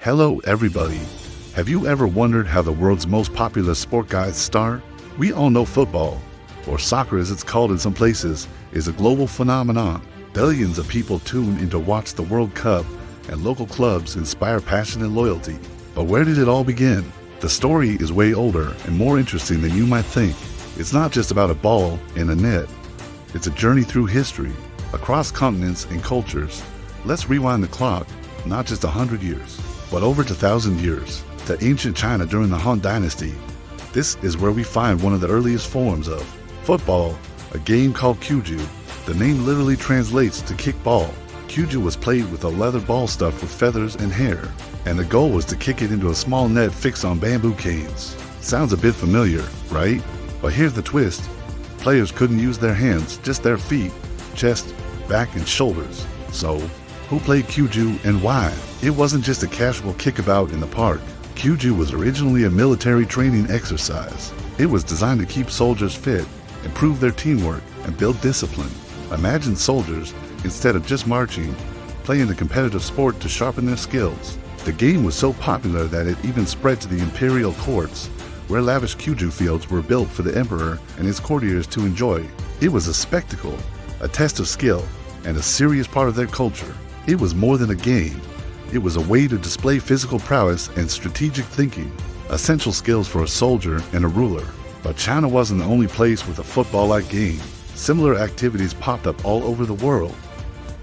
Hello everybody. Have you ever wondered how the world's most popular sport guides start? We all know football, or soccer as it's called in some places, is a global phenomenon. Billions of people tune in to watch the World Cup, and local clubs inspire passion and loyalty. But where did it all begin? The story is way older and more interesting than you might think. It's not just about a ball and a net. It's a journey through history, across continents and cultures. Let's rewind the clock, not just 100 years, but over 2,000 years, to ancient China during the Han Dynasty. This is where we find one of the earliest forms of football, a game called Cuju. The name literally translates to kick ball. Cuju was played with a leather ball stuffed with feathers and hair, and the goal was to kick it into a small net fixed on bamboo canes. Sounds a bit familiar, right? But here's the twist. Players couldn't use their hands, just their feet, chest, back, and shoulders. So, who played Cuju and why? It wasn't just a casual kickabout in the park. Cuju was originally a military training exercise. It was designed to keep soldiers fit, improve their teamwork, and build discipline. Imagine soldiers, instead of just marching, playing the competitive sport to sharpen their skills. The game was so popular that it even spread to the imperial courts, where lavish Cuju fields were built for the emperor and his courtiers to enjoy. It was a spectacle, a test of skill, and a serious part of their culture. It was more than a game. It was a way to display physical prowess and strategic thinking, essential skills for a soldier and a ruler. But China wasn't the only place with a football-like game. Similar activities popped up all over the world.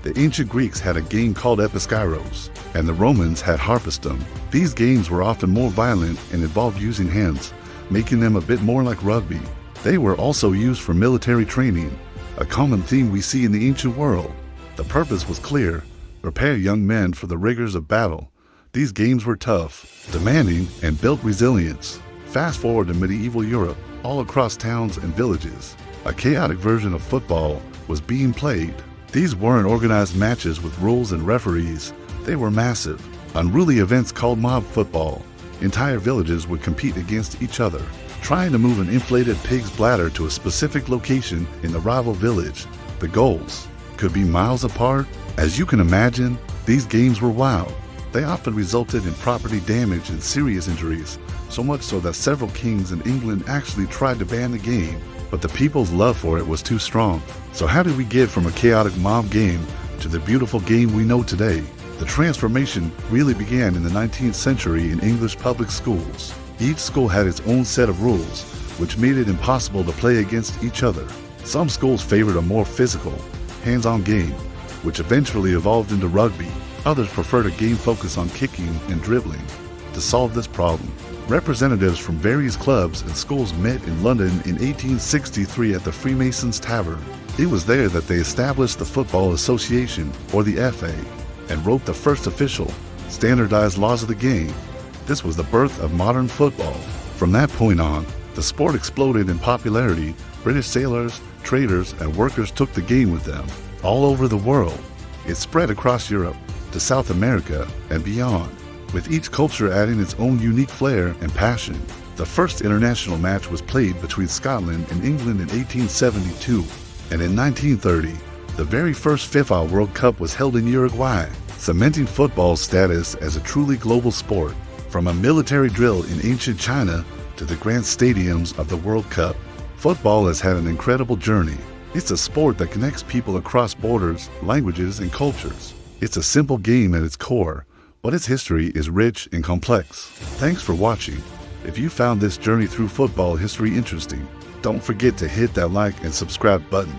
The ancient Greeks had a game called Episkairos, and the Romans had Harpastum. These games were often more violent and involved using hands, making them a bit more like rugby. They were also used for military training, a common theme we see in the ancient world. The purpose was clear: prepare young men for the rigors of battle. These games were tough, demanding, and built resilience. Fast forward to medieval Europe, all across towns and villages, a chaotic version of football was being played. These weren't organized matches with rules and referees. They were massive, unruly events called mob football. Entire villages would compete against each other, trying to move an inflated pig's bladder to a specific location in the rival village. The goals could be miles apart. As you can imagine, these games were wild. They often resulted in property damage and serious injuries, so much so that several kings in England actually tried to ban the game, but the people's love for it was too strong. So how did we get from a chaotic mob game to the beautiful game we know today? The transformation really began in the 19th century in English public schools. Each school had its own set of rules, which made it impossible to play against each other. Some schools favored a more physical, hands-on game, which eventually evolved into rugby. Others preferred a game focused on kicking and dribbling. To solve this problem, representatives from various clubs and schools met in London in 1863 at the Freemasons Tavern. It was there that they established the Football Association, or the FA, and wrote the first official, standardized laws of the game. This was the birth of modern football. From that point on, the sport exploded in popularity. British sailors, traders, and workers took the game with them all over the world. It spread across Europe to South America and beyond, with each culture adding its own unique flair and passion. The first international match was played between Scotland and England in 1872, and in 1930, the very first FIFA World Cup was held in Uruguay, cementing football's status as a truly global sport. From a military drill in ancient China to the grand stadiums of the World Cup, football has had an incredible journey. It's a sport that connects people across borders, languages, and cultures. It's a simple game at its core, but its history is rich and complex. Thanks for watching. If you found this journey through football history interesting, don't forget to hit that like and subscribe button.